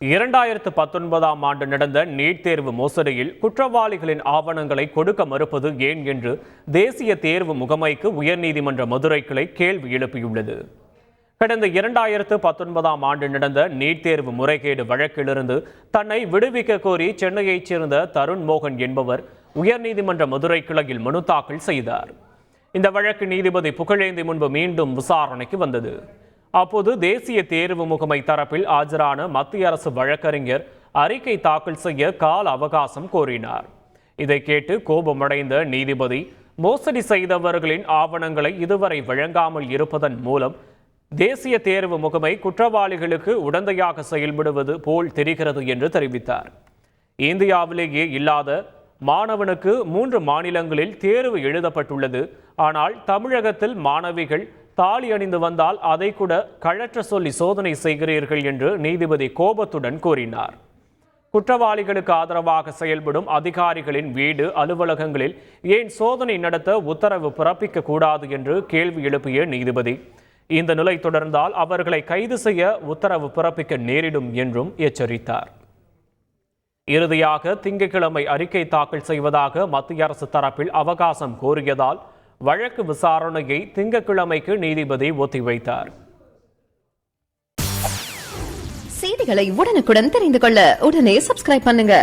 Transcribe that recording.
2019ஆம் ஆண்டு நடந்த நீட் தேர்வு மோசடியில் குற்றவாளிகளின் ஆவணங்களை கொடுக்க மறுப்பது ஏன் என்று தேசிய தேர்வு முகமைக்கு உயர்நீதிமன்ற மதுரை கிளை கேள்வி எழுப்பியுள்ளது. கடந்த 2019ஆம் ஆண்டு நடந்த நீட் தேர்வு முறைகேடு வழக்கிலிருந்து தன்னை விடுவிக்க கோரி சென்னையைச் சேர்ந்த தருண் மோகன் என்பவர் உயர்நீதிமன்ற மதுரை கிளையில் மனு தாக்கல் செய்தார். இந்த வழக்கு நீதிபதி புகழேந்தி முன்பு மீண்டும் விசாரணைக்கு வந்தது. அப்போது தேசிய தேர்வு முகமை தரப்பில் ஆஜரான மத்திய அரசு வழக்கறிஞர் அறிக்கை தாக்கல் செய்ய கால அவகாசம் கோரினார். இதை கேட்டு கோபமடைந்த நீதிபதி, மோசடி செய்தவர்களின் ஆவணங்களை இதுவரை வழங்காமல் இருப்பதன் மூலம் தேசிய தேர்வு முகமை குற்றவாளிகளுக்கு உடந்தையாக செயல்படுவது போல் தெரிகிறது என்று தெரிவித்தார். இந்தியாவிலேயே இல்லாத மாணவனுக்கு 3 மாநிலங்களில் தேர்வு எழுதப்பட்டுள்ளது. ஆனால் தமிழகத்தில் மாணவிகள் தாலி அணிந்து வந்தால் அதை கூட கழற்ற சொல்லி சோதனை செய்கிறீர்கள் என்று நீதிபதி கோபத்துடன் கூறினார். குற்றவாளிகளுக்கு ஆதரவாக செயல்படும் அதிகாரிகளின் வீடு, அலுவலகங்களில் ஏன் சோதனை நடத்த உத்தரவு பிறப்பிக்க கூடாது என்று கேள்வி எழுப்பிய நீதிபதி, இந்த நிலை தொடர்ந்தால் அவர்களை கைது செய்ய உத்தரவு பிறப்பிக்க நேரிடும் என்றும் எச்சரித்தார். இறுதியாக திங்கட்கிழமை அறிக்கை தாக்கல் செய்வதாக மத்திய அரசு தரப்பில் அவகாசம் கோரியதால் வழக்கு விசாரணையை திங்கட்கிழமைக்கு நீதிபதி ஒத்திவைத்தார். செய்திகளை உடனுக்குடன் தெரிந்து கொள்ள உடனே சப்ஸ்கிரைப் பண்ணுங்க.